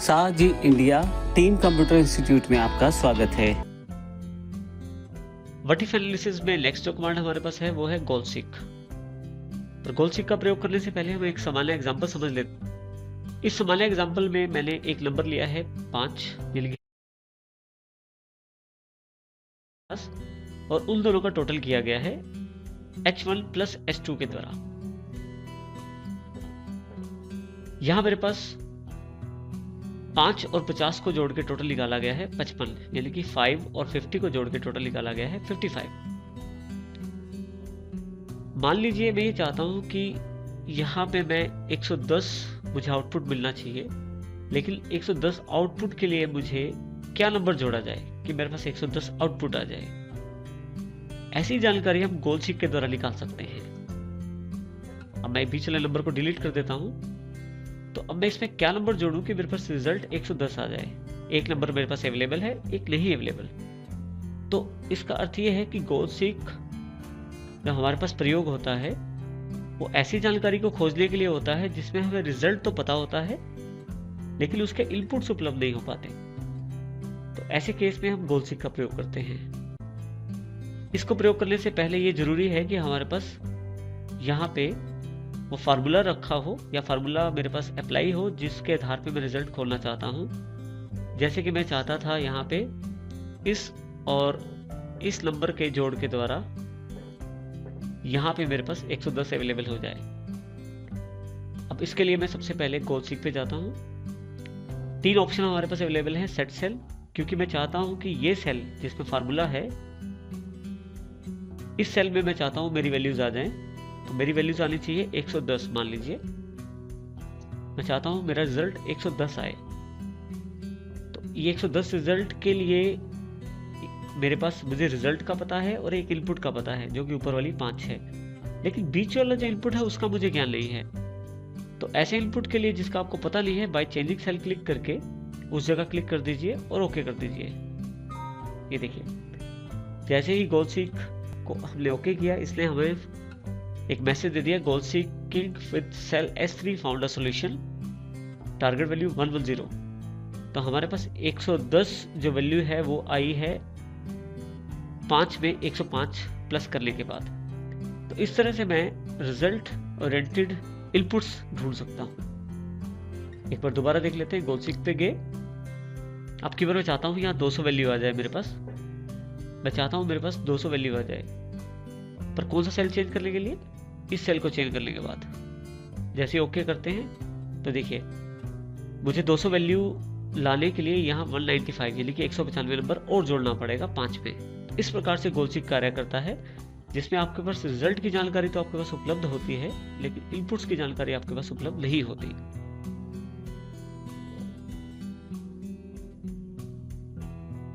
साजी India team computer institute में आपका स्वागत है। वर्टिफ एनालिसिस में नेक्स्ट जो कमांड हमारे पास है वो है गोलसीक। और गोलसीक का प्रयोग करने से पहले हम एक सामान्य एग्जांपल समझ लेते हैं। इस सामान्य एग्जांपल में मैंने एक नंबर लिया है 5 और उन दोनों का टोटल किया गया है h1 प्लस h2 के द्वारा। यहां मेरे पास 5 और 50 को जोड़ के टोटल निकाला गया है 55, यानी कि 5 और 50 को जोड़ के टोटल निकाला गया है 55। मान लीजिए मैं ये चाहता हूं कि यहां पे मैं 110 मुझे आउटपुट मिलना चाहिए, लेकिन 110 आउटपुट के लिए मुझे क्या नंबर जोड़ा जाए कि मेरे पास 110 आउटपुट आ जाए। ऐसी जानकारी हम गोलसीक के द्वारा निकाल सकते हैं। अब मैं बीच वाले नंबर को डिलीट कर देता हूं। तो अब मैं इसमें क्या नंबर जोड़ूं कि मेरे पास रिजल्ट 110 आ जाए। एक नंबर मेरे पास अवेलेबल है, एक नहीं अवेलेबल। तो इसका अर्थ यह है कि गोलसीक जब हमारे पास प्रयोग होता है वो ऐसी जानकारी को खोजने के लिए होता है जिसमें हमें रिजल्ट तो पता होता है लेकिन उसके इनपुट्स उपलब्ध नहीं हो पाते। तो ऐसे केस में हम गोलसीक का प्रयोग करते हैं। इसको प्रयोग करने से पहले ये जरूरी है कि हमारे पास यहाँ पे वो फार्मूला रखा हो या फार्मूला मेरे पास अप्लाई हो जिसके आधार पे मैं रिजल्ट खोलना चाहता हूँ। जैसे कि मैं चाहता था यहाँ पे इस और इस नंबर के जोड़ के द्वारा यहाँ पे मेरे पास 110 अवेलेबल हो जाए। अब इसके लिए मैं सबसे पहले गोलसीक पे जाता हूँ। 3 ऑप्शन हमारे पास अवेलेबल है। सेट सेल, क्योंकि मैं चाहता हूँ कि ये सेल जिसमें फार्मूला है इस सेल में मैं चाहता हूँ मेरी वैल्यूज आ जाएं। तो मेरी वैल्यूज आनी चाहिए 110। मान लीजिए मैं चाहता हूं मेरा रिजल्ट 110 आए। तो ये 110 रिजल्ट के लिए मेरे पास मुझे रिजल्ट का पता है और एक इनपुट का पता है जो कि ऊपर वाली 5 है, लेकिन बीच वाला जो इनपुट है उसका मुझे ज्ञान नहीं है। तो ऐसे इनपुट के लिए जिसका आपको पता नहीं है, बाय चेंजिंग सेल क्लिक करके उस जगह क्लिक कर दीजिए और ओके कर दीजिए। ये देखिए, जैसे ही गोलसीक को हमने ओके किया, इसने हमें एक मैसेज दे दिया, goal seeking with cell S3 found a solution, target value 110। तो हमारे पास 110 जो वैल्यू है वो आई है 5 में 105 प्लस करने के बाद। तो इस तरह से मैं रिजल्ट ओरिएंटेड इनपुट्स ढूंढ सकता हूं। एक बार दोबारा देख लेते हैं। गोलसीक पे गए। अब की बार मैं चाहता हूं यहाँ 200 वैल्यू आ जाए मेरे पास। मैं चाहता हूं मेरे पास 200 वैल्यू आ जाए, पर कौन सा सेल चेंज करने के लिए? इस सेल को चेंज करने के बाद जैसे ओके करते हैं तो देखिए मुझे 200 वैल्यू लाने के लिए यहाँ 195 यानी कि 195 नंबर और जोड़ना पड़ेगा 5 पे। इस प्रकार से गोलसीक कार्य करता है, जिसमें आपके पास रिजल्ट की जानकारी तो आपके पास उपलब्ध होती है लेकिन इनपुट्स की जानकारी आपके पास उपलब्ध नहीं होती।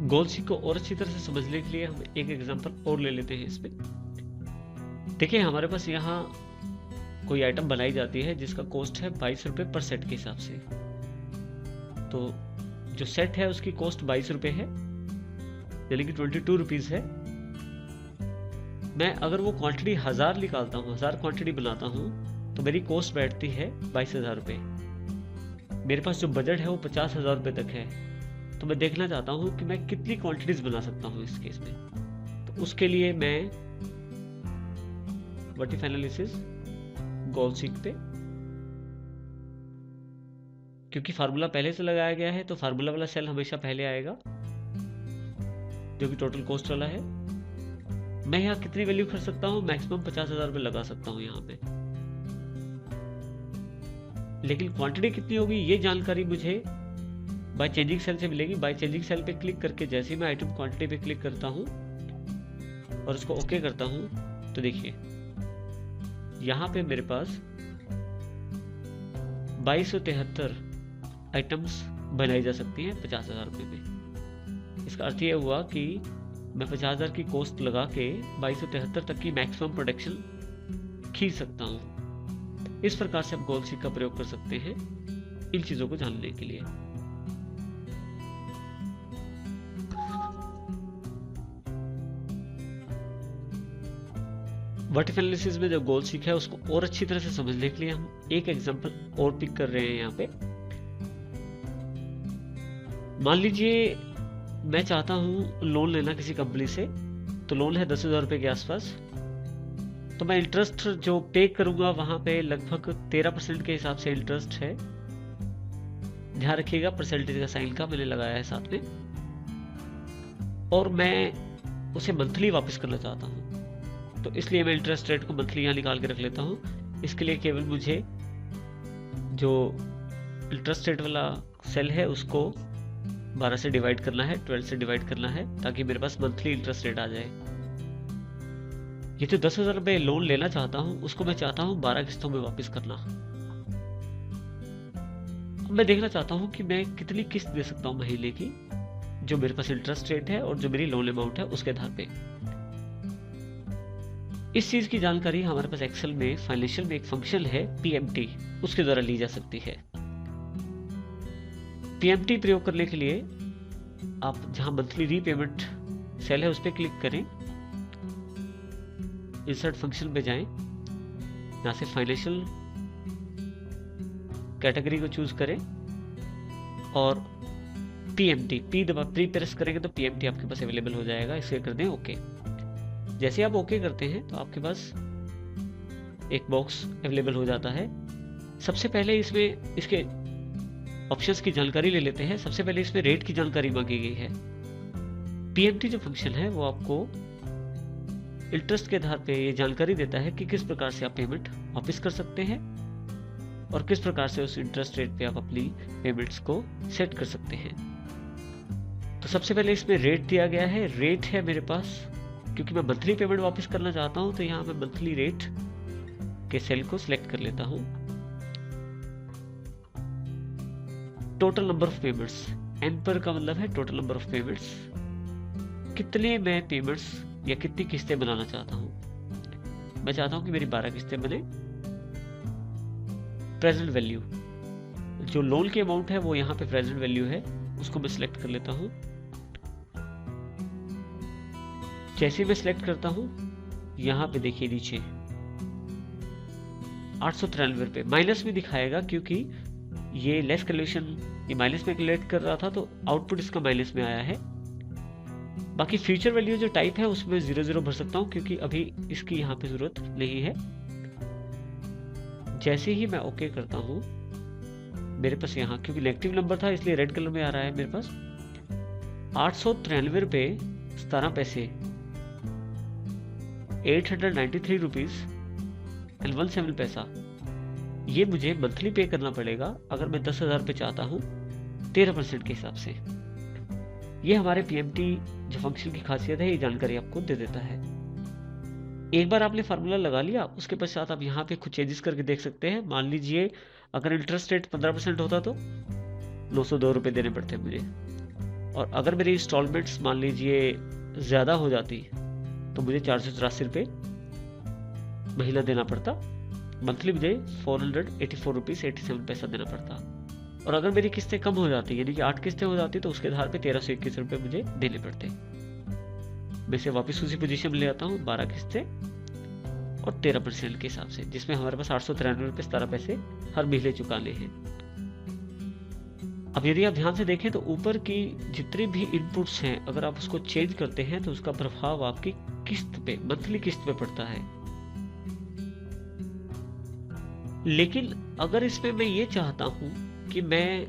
गोलसीक को और अच्छी तरह से समझने के लिए हम एक एग्जांपल और ले लेते हैं। इसमें देखिए, हमारे पास यहाँ कोई आइटम बनाई जाती है जिसका कॉस्ट है 22 रुपये पर सेट के हिसाब से। तो जो सेट है उसकी कॉस्ट 22 रुपये है, यानी कि 22 रुपीज़ है। मैं अगर वो क्वांटिटी 1000 निकालता हूँ, 1000 क्वांटिटी बनाता हूँ, तो मेरी कॉस्ट बैठती है 22,000 रुपये। मेरे पास जो बजट है वो 50,000 रुपये तक है। तो मैं देखना चाहता हूँ कि मैं कितनी क्वांटिटीज बना सकता हूँ इस केस में। तो उसके लिए मैं वर्टिफ एनालिसिस गोलसीक पे, क्योंकि फार्मूला पहले से लगाया गया है तो फार्मूला वाला सेल हमेशा पहले आएगा जो कि टोटल कॉस्ट वाला है। मैं यहाँ कितनी वैल्यू कर सकता हूँ? मैक्सिमम 50,000 रुपये लगा सकता हूँ यहाँ पे, लेकिन क्वांटिटी कितनी होगी ये जानकारी मुझे बाय चेंजिंग सेल से मिलेगी। बाय चेंजिंग सेल पे क्लिक करके जैसे ही मैं आइटम क्वांटिटी पे क्लिक करता हूँ और उसको ओके करता हूँ तो देखिए यहाँ पे मेरे पास 2273 आइटम्स बनाई जा सकती हैं 50,000 रुपये में। इसका अर्थ यह हुआ कि मैं 50,000 की कॉस्ट लगा के 2273 तक की मैक्सिमम प्रोडक्शन खींच सकता हूँ। इस प्रकार से आप गोलसीक का प्रयोग कर सकते हैं इन चीज़ों को जानने के लिए। वर्टिफ एनालिसिस में जो गोलसीक है उसको और अच्छी तरह से समझने के लिए हम एक एग्जांपल और पिक कर रहे हैं यहाँ पे। मान लीजिए मैं चाहता हूँ लोन लेना किसी कंपनी से, तो लोन है 10,000 रुपये के आसपास। तो मैं इंटरेस्ट जो पे करूँगा वहाँ पे लगभग 13% के हिसाब से इंटरेस्ट है। ध्यान रखिएगा परसेंटेज का साइन का मैंने लगाया है साथ में। और मैं उसे मंथली वापस करना चाहता हूँ, तो इसलिए मैं इंटरेस्ट रेट को मंथली यहाँ निकाल के रख लेता हूँ। इसके लिए केवल मुझे जो इंटरेस्ट रेट वाला सेल है उसको 12 से डिवाइड करना है, 12 से डिवाइड करना है, ताकि मेरे पास मंथली इंटरेस्ट रेट आ जाए। ये जो 10,000 रुपये लोन लेना चाहता हूँ उसको मैं चाहता हूँ 12 किस्तों में वापस करना। अब मैं देखना चाहता हूँ कि मैं कितनी किस्त दे सकता हूँ महीने की, जो मेरे पास इंटरेस्ट रेट है और जो मेरी लोन अमाउंट है उसके आधार पे। इस चीज की जानकारी हमारे पास एक्सेल में फाइनेंशियल में एक फंक्शन है PMT, उसके द्वारा ली जा सकती है। PMT प्रयोग करने के लिए आप जहां मंथली रीपेमेंट सेल है उस पर क्लिक करें, इंसर्ट फंक्शन पे जाएं, यहां से फाइनेंशियल कैटेगरी को चूज करें और PMT पी दबा प्री प्रेस करेंगे तो PMT आपके पास अवेलेबल हो जाएगा। इसे कर दें ओके। जैसे आप ओके करते हैं तो आपके पास एक बॉक्स अवेलेबल हो जाता है। सबसे पहले इसमें इसके ऑप्शंस की जानकारी ले लेते हैं। सबसे पहले इसमें रेट की जानकारी मांगी गई है। PMT जो फंक्शन है वो आपको इंटरेस्ट के आधार पे ये जानकारी देता है कि किस प्रकार से आप पेमेंट वापस कर सकते हैं और किस प्रकार से उस इंटरेस्ट रेट पे आप अपनी पेमेंट्स को सेट कर सकते हैं। तो सबसे पहले इसमें रेट दिया गया है। रेट है मेरे पास, क्योंकि मैं मंथली पेमेंट वापस करना चाहता हूं तो यहां मैं मंथली रेट के सेल को सिलेक्ट कर लेता हूं। Total number of payments, n पर का मतलब है टोटल नंबर ऑफ पेमेंट्स, कितने मैं पेमेंट्स या कितनी किस्तें बनाना चाहता हूं। मैं चाहता हूं कि मेरी 12 किस्तें बने। प्रेजेंट वैल्यू, जो लोन की अमाउंट है वो यहाँ पे प्रेजेंट वैल्यू है, उसको मैं सिलेक्ट कर लेता हूँ। जैसे मैं सिलेक्ट करता हूँ यहाँ पे देखिए नीचे 893 रुपये माइनस में दिखाएगा, क्योंकि ये लेस कैलकुलेशन ये माइनस में कैलकुलेट कर रहा था तो आउटपुट इसका माइनस में आया है। बाकी फ्यूचर वैल्यू जो टाइप है उसमें 00 भर सकता हूँ, क्योंकि अभी इसकी यहाँ पे जरूरत नहीं है। जैसे ही मैं ओके करता हूँ मेरे पास यहाँ, क्योंकि नेगेटिव नंबर था इसलिए रेड कलर में आ रहा है मेरे पास 893 रुपये 17 पैसे 893 रुपीज एंड 17 पैसा। ये मुझे मंथली पे करना पड़ेगा अगर मैं 10,000 रुपये चाहता हूँ 13% के हिसाब से। ये हमारे PMT जो फंक्शन की खासियत है, ये जानकारी आपको दे देता है। एक बार आपने फार्मूला लगा लिया, उसके पश्चात आप यहाँ पे कुछ चेंजेस करके देख सकते हैं। मान लीजिए अगर इंटरेस्ट रेट 15% होता तो 902 रुपये देने पड़ते मुझे, और अगर मेरी इंस्टॉलमेंट्स मान लीजिए ज़्यादा हो जाती तो मुझे 484 रुपये महीना देना पड़ता। मंथली मुझे 484 रुपीज़ 87 पैसा देना पड़ता। और अगर मेरी किस्तें कम हो जाती, यानी कि 8 किस्तें हो जाती, तो उसके आधार पे 1321 रुपये मुझे देने पड़ते। मैं इसे वापस उसी पोजीशन में ले आता हूँ, 12 किस्तें और 13% के हिसाब से, जिसमें हमारे पास 893 रुपये 17 पैसे हर महीने चुकाने हैं। अब यदि आप ध्यान से देखें तो ऊपर की जितने भी इनपुट्स हैं, अगर आप उसको चेंज करते हैं तो उसका प्रभाव आपकी किस्त पे, मंथली किस्त पे पड़ता है। लेकिन अगर इसमें मैं ये चाहता हूं कि मैं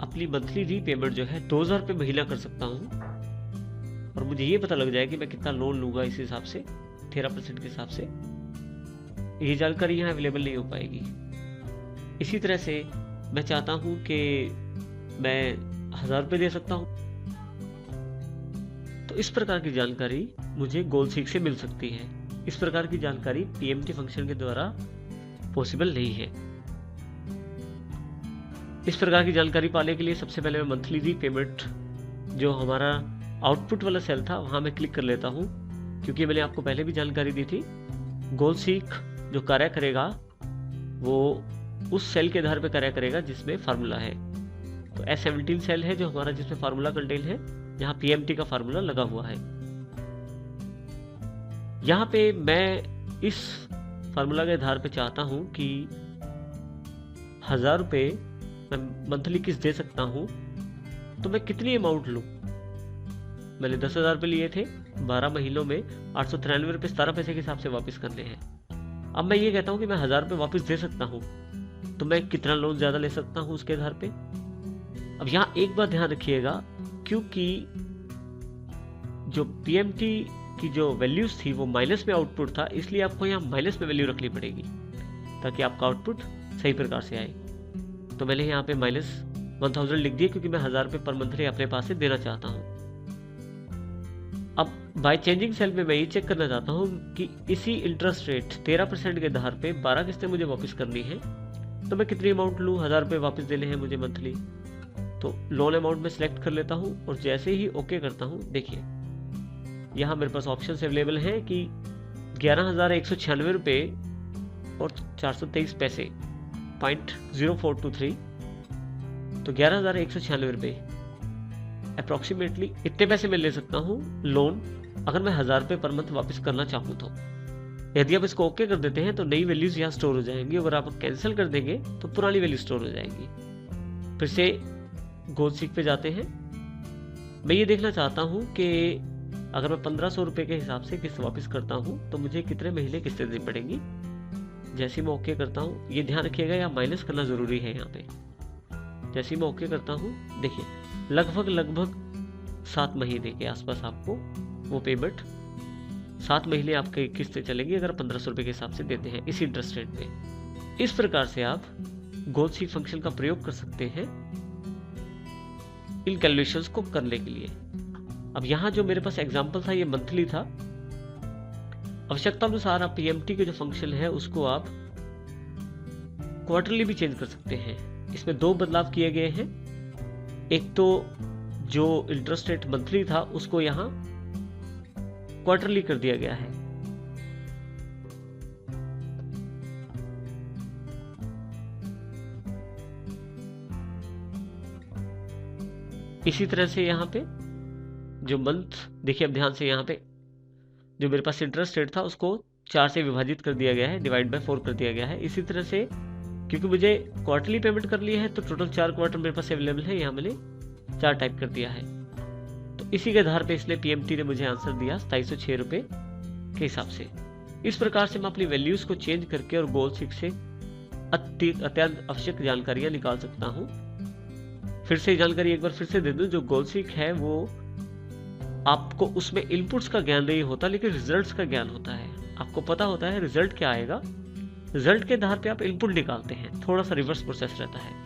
अपनी मंथली रीपेमेंट जो है 2,000 रुपये महीना कर सकता हूं, और मुझे ये पता लग जाए कि मैं कितना लोन लूंगा इस हिसाब से 13% के हिसाब से, ये जानकारी यहाँ अवेलेबल नहीं हो पाएगी। इसी तरह से मैं चाहता हूं कि मैं 1,000 रुपये दे सकता हूं, तो इस प्रकार की जानकारी मुझे गोल सीक से मिल सकती है। इस प्रकार की जानकारी PMT फंक्शन के द्वारा पॉसिबल नहीं है। इस प्रकार की जानकारी पाने के लिए सबसे पहले मैं मंथली रीपेमेंट जो हमारा आउटपुट वाला सेल था वहां मैं क्लिक कर लेता हूं, क्योंकि मैंने आपको पहले भी जानकारी दी थी। गोल सीक जो कार्य करेगा वो उस सेल के आधार पर कार्य करेगा जिसमें फार्मूला है। तो S17 सेल है जो हमारा, जिसमें फार्मूला कंटेन है, यहाँ PMT का फार्मूला लगा हुआ है। यहाँ पे मैं इस फार्मूला के आधार पे चाहता हूं कि 1,000 रुपये मैं मंथली किस्त दे सकता हूं तो मैं कितनी अमाउंट लूँ? मैंने 10,000 रुपये लिए थे, 12 महीनों में 893 रुपये 17 पैसे के हिसाब से वापस करने हैं। अब मैं ये कहता हूँ कि मैं 1,000 रुपये वापस दे सकता हूँ, तो मैं कितना लोन ज़्यादा ले सकता हूँ उसके आधार पे? अब यहाँ एक बात ध्यान रखिएगा, क्योंकि जो पीएमटी की जो वैल्यूज थी वो माइनस में आउटपुट था, इसलिए आपको यहाँ माइनस में वैल्यू रखनी पड़ेगी ताकि आपका आउटपुट सही प्रकार से आए। तो मैंने यहाँ पे -1000 लिख दिया, क्योंकि मैं 1,000 रुपये पर मंथली अपने पास से देना चाहता हूँ। अब बाय चेंजिंग सेल में मैं ये चेक करना चाहता हूँ कि इसी इंटरेस्ट रेट 13% के आधार पे 12 किस्तें मुझे वापस करनी है, तो मैं कितनी अमाउंट लूँ? 1,000 रुपये वापस देने हैं मुझे मंथली। तो लोन अमाउंट में सिलेक्ट कर लेता हूँ और जैसे ही ओके करता हूँ, देखिए यहाँ मेरे पास ऑप्शन अवेलेबल हैं कि 11,196 रुपये और 423 पैसे 0.0423, तो 11,196 रुपये अप्रॉक्सीमेटली इतने पैसे मैं ले सकता हूँ लोन, अगर मैं 1,000 रुपये पर मंथ वापस करना चाहूँ तो। यदि आप इसको ओके कर देते हैं तो नई वैल्यूज यहाँ स्टोर हो जाएंगी, अगर आप कैंसिल कर देंगे तो पुरानी वैल्यू स्टोर हो जाएंगी। फिर से गोल सीख पे जाते हैं। मैं ये देखना चाहता हूँ कि अगर मैं 1,500 रुपये के हिसाब से किस्त वापस करता हूँ तो मुझे कितने महीने किस्तें देनी पड़ेंगी। जैसे मैं ओके करता हूँ, ये ध्यान रखिएगा यहाँ माइनस करना ज़रूरी है यहाँ पे। जैसे ही मैं ओके करता हूँ, देखिए लगभग 7 महीने के आसपास आपको वो पेमेंट 7 महीने आपके किस्तें चलेंगी अगर 1,500 रुपये के हिसाब से देते हैं इसी इंटरेस्ट रेट पे। इस प्रकार से आप गोल सीक फंक्शन का प्रयोग कर सकते हैं इन कैलकुलेशंस को करने के लिए। अब यहाँ जो मेरे पास एग्जांपल था ये मंथली था। आवश्यकता अनुसार आप पीएमटी के जो फंक्शन है उसको आप क्वार्टरली भी चेंज कर सकते हैं। इसमें 2 बदलाव किए गए हैं। एक तो जो इंटरेस्ट रेट मंथली था उसको यहाँ क्वार्टरली कर दिया गया है। इसी तरह से यहाँ पे जो मंथ, देखिए अब ध्यान से, यहाँ पे जो मेरे पास इंटरेस्ट रेट था उसको 4 से विभाजित कर दिया गया है, डिवाइड बाय 4 कर दिया गया है। इसी तरह से क्योंकि मुझे क्वार्टरली पेमेंट कर लिया है तो टोटल 4 क्वार्टर मेरे पास अवेलेबल है, यहाँ मैंने 4 टाइप कर दिया है। तो इसी के आधार पे इसलिए पीएमटी ने मुझे आंसर दिया 2706 रुपये के हिसाब से। इस प्रकार से मैं अपनी वैल्यूज को चेंज करके और गोल सीक से अत्यंत आवश्यक जानकारियां निकाल सकता हूँ। फिर से जानकारी एक बार फिर से दे दूं, जो गोल सीक है वो आपको उसमें इनपुट्स का ज्ञान नहीं होता लेकिन रिजल्ट्स का ज्ञान होता है। आपको पता होता है रिजल्ट क्या आएगा, रिजल्ट के आधार पे आप इनपुट निकालते हैं। थोड़ा सा रिवर्स प्रोसेस रहता है।